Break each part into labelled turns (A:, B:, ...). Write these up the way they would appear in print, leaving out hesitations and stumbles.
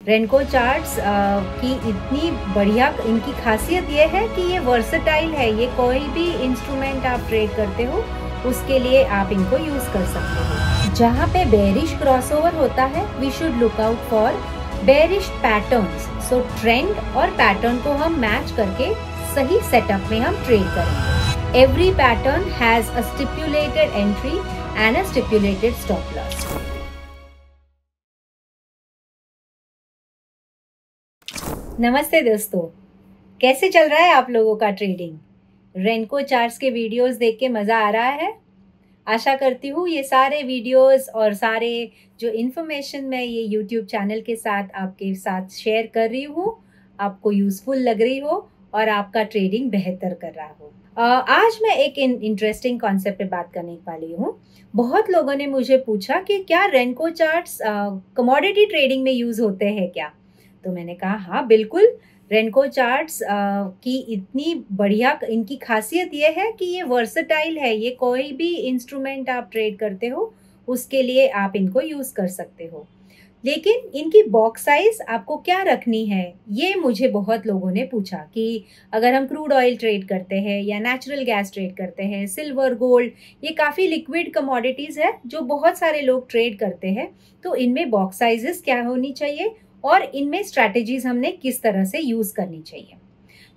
A: रेनको charts की इतनी बढ़िया इनकी खासियत ये है कि ये वर्सेटाइल है। ये कोई भी इंस्ट्रूमेंट आप ट्रेड करते हो उसके लिए आप इनको यूज कर सकते हो। जहाँ पे बेरिश क्रॉसओवर होता है we should look out for bearish patterns. So trend और पैटर्न को हम मैच करके सही सेटअप में हम ट्रेड करेंगे। Every pattern has a stipulated entry and a stipulated stop loss. नमस्ते दोस्तों, कैसे चल रहा है आप लोगों का ट्रेडिंग? रेनको चार्ट्स के वीडियोस देख के मज़ा आ रहा है? आशा करती हूँ ये सारे वीडियोस और सारे जो इन्फॉर्मेशन मैं ये यूट्यूब चैनल के साथ आपके साथ शेयर कर रही हूँ आपको यूज़फुल लग रही हो और आपका ट्रेडिंग बेहतर कर रहा हो। आज मैं एक इंटरेस्टिंग कॉन्सेप्ट पे बात करने वाली हूँ। बहुत लोगों ने मुझे पूछा कि क्या रेनको चार्ट्स कमोडिटी ट्रेडिंग में यूज़ होते हैं क्या? तो मैंने कहा हाँ बिल्कुल। रेनको चार्ट्स की इतनी बढ़िया इनकी खासियत ये है कि ये वर्सेटाइल है। ये कोई भी इंस्ट्रूमेंट आप ट्रेड करते हो उसके लिए आप इनको यूज़ कर सकते हो। लेकिन इनकी बॉक्स साइज आपको क्या रखनी है, ये मुझे बहुत लोगों ने पूछा कि अगर हम क्रूड ऑयल ट्रेड करते हैं या नेचुरल गैस ट्रेड करते हैं, सिल्वर, गोल्ड, ये काफ़ी लिक्विड कमोडिटीज़ है जो बहुत सारे लोग ट्रेड करते हैं, तो इनमें बॉक्स साइजेस क्या होनी चाहिए और इनमें स्ट्रैटेजीज हमने किस तरह से यूज़ करनी चाहिए।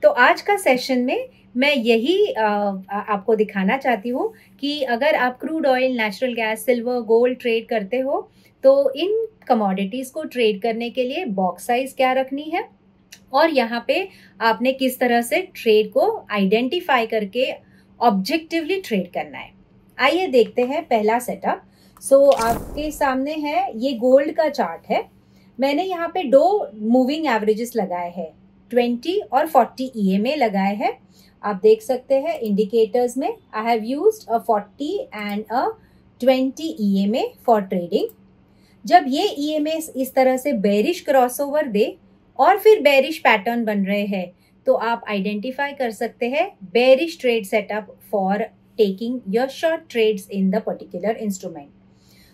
A: तो आज का सेशन में मैं यही आपको दिखाना चाहती हूँ कि अगर आप crude oil, natural gas, silver, gold trade करते हो तो इन कमोडिटीज़ को ट्रेड करने के लिए बॉक्स साइज क्या रखनी है और यहाँ पे आपने किस तरह से ट्रेड को आइडेंटिफाई करके ऑब्जेक्टिवली ट्रेड करना है। आइए देखते हैं पहला सेटअप। सो आपके सामने है ये गोल्ड का चार्ट है। मैंने यहाँ पे दो मूविंग एवरेजेस लगाए हैं, 20 और 40 EMA लगाए हैं। आप देख सकते हैं इंडिकेटर्स में I have used a 40 and a 20 EMA for trading. जब ये EMA इस तरह से बेरिश क्रॉसओवर दे और फिर बेरिश पैटर्न बन रहे हैं तो आप आइडेंटिफाई कर सकते हैं bearish trade setup for taking your short trades in the particular instrument.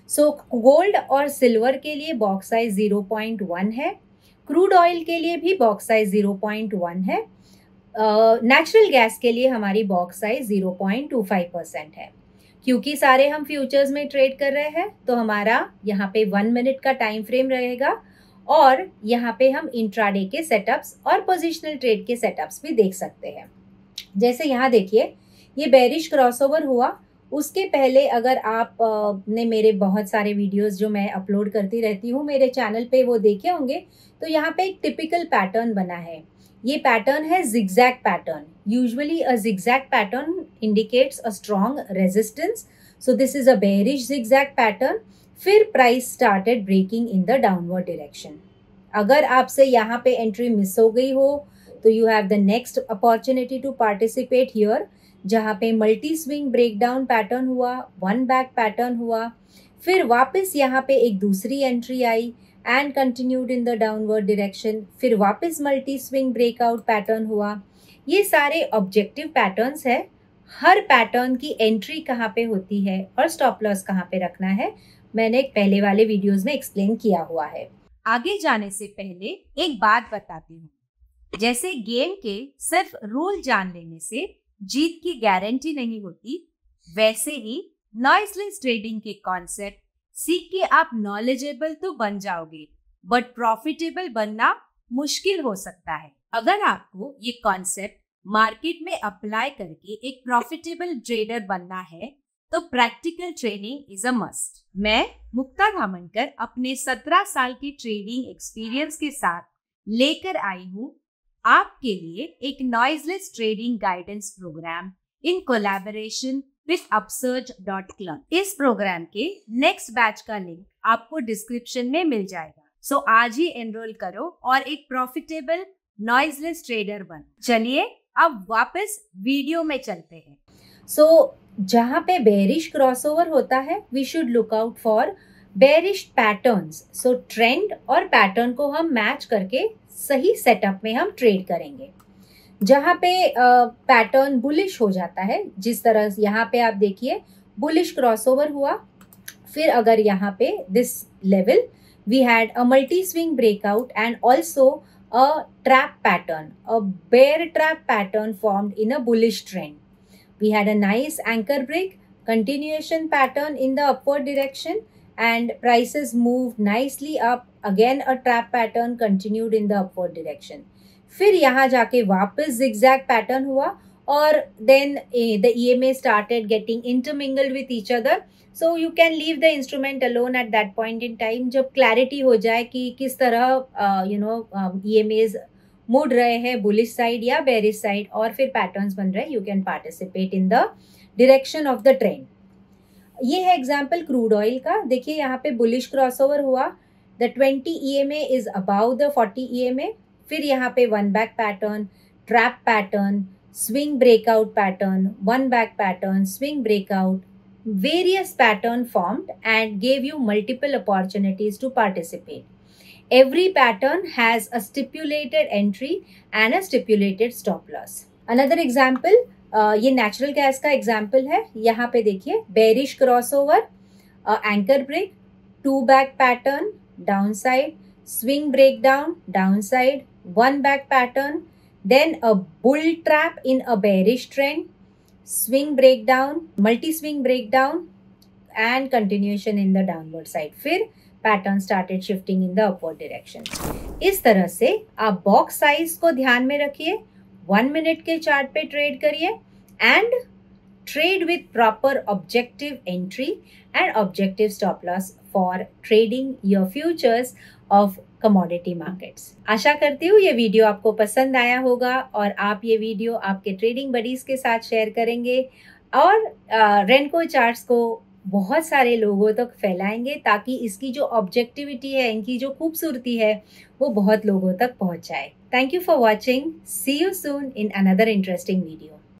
A: So gold और सिल्वर के लिए बॉक्स साइज 0.1 है, क्रूड ऑयल के लिए भी बॉक्स साइज 0.1 है, नेचुरल गैस के लिए हमारी बॉक्स साइज 0.25% है। क्योंकि सारे हम फ्यूचर्स में ट्रेड कर रहे हैं तो हमारा यहाँ पे 1 मिनट का टाइम फ्रेम रहेगा और यहाँ पे हम इंट्राडे के सेटअप्स और पोजिशनल ट्रेड के सेटअप्स भी देख सकते हैं। जैसे यहाँ देखिए ये बेरिश क्रॉसओवर हुआ, उसके पहले अगर आप ने मेरे बहुत सारे वीडियोस जो मैं अपलोड करती रहती हूँ मेरे चैनल पे वो देखे होंगे तो यहाँ पे एक टिपिकल पैटर्न बना है। ये पैटर्न है zigzag pattern. Usually a zigzag pattern indicates a strong resistance, so this is a bearish zigzag pattern. फिर price started breaking in the downward direction. अगर आपसे यहाँ पे एंट्री मिस हो गई हो तो you have the next opportunity to participate here, जहाँ पे मल्टी स्विंग ब्रेकडाउन पैटर्न हुआ, वन बैक पैटर्न हुआ, फिर वापस यहाँ पे एक दूसरी एंट्री आई and continued in the downward direction, फिर वापस मल्टी स्विंग ब्रेकआउट पैटर्न हुआ। ये सारे ऑब्जेक्टिव पैटर्न्स है। हर पैटर्न की एंट्री कहाँ पे होती है और स्टॉप लॉस कहाँ पे रखना है मैंने पहले वाले वीडियोस में एक्सप्लेन किया हुआ है। आगे जाने से पहले एक बात बताती हूँ, जैसे गेम के सिर्फ रूल जान लेने से जीत की गारंटी नहीं होती, वैसे ही नॉइसलेस ट्रेडिंग के कॉन्सेप्ट सीख के आप नॉलेजेबल तो बन जाओगे बट प्रॉफिटेबल बनना मुश्किल हो सकता है। अगर आपको ये कॉन्सेप्ट मार्केट में अप्लाई करके एक प्रॉफिटेबल ट्रेडर बनना है तो practical training is a must. मैं मुक्ता धामनकर अपने 17 साल की ट्रेडिंग एक्सपीरियंस के साथ लेकर आई हूँ आपके लिए एक noiseless trading guidance programme in collaboration with upsurge.club। इस प्रोग्राम के नेक्स्ट बैच का लिंक आपको डिस्क्रिप्शन में मिल जाएगा। सो आज ही एनरोल करो और एक प्रॉफिटेबल नॉइजलेस ट्रेडर बन। चलिए अब वापस वीडियो में चलते हैं। सो जहाँ पे बेरिश क्रॉसओवर होता है we should look out for bearish patterns. So trend और पैटर्न को हम मैच करके सही सेटअप में हम ट्रेड करेंगे। जहाँ पे पैटर्न बुलिश हो जाता है, जिस तरह यहाँ पे आप देखिए बुलिश क्रॉसओवर हुआ, फिर अगर यहाँ पे this level we had a multi-swing breakout and also a trap pattern, a bear trap pattern formed in a bullish trend. We had a nice anchor break, continuation pattern in the upward direction, and prices moved nicely up. Again a trap pattern continued in the upward direction. फिर यहाँ जाके वापस zigzag pattern हुआ और then the EMA started getting intermingled with each other. So you can leave the instrument alone at that point in time. जब clarity हो जाए कि किस तरह EMAs मुड़ रहे हैं बुलिश साइड या बेरिश साइड और फिर पैटर्न्स बन रहे हैं, you can participate in the direction of the trend. ये है एग्जांपल क्रूड ऑयल का. देखिए यहाँ पे बुलिश क्रॉसओवर हुआ, the 20 EMA is about the 40 EMA. फिर यहाँ पे one back pattern, trap pattern, swing breakout pattern, one back pattern, swing breakout, various pattern formed and gave you multiple opportunities to participate. Every pattern has a stipulated entry and a stipulated stop loss. Another example, ये natural gas का example है. यहाँ पे देखिए bearish crossover, anchor break, two back pattern, downside, swing breakdown, downside, one back pattern, then a bull trap in a bearish trend, swing breakdown, multi-swing breakdown and continuation in the downward side. फिर pattern started shifting in the upward direction. इस तरह से आप box size को ध्यान में रखिए, 1 minute के चार्ट पे ट्रेड करिए and trade with proper objective entry and objective stop loss for trading your futures of commodity markets. आशा करती हूँ ये वीडियो आपको पसंद आया होगा और आप ये वीडियो आपके ट्रेडिंग बडीज के साथ शेयर करेंगे और रेनको चार्ट्स को बहुत सारे लोगों तक फैलाएंगे ताकि इसकी जो ऑब्जेक्टिविटी है, इनकी जो खूबसूरती है, वो बहुत लोगों तक पहुंच जाए. Thank you for watching. See you soon in another interesting video.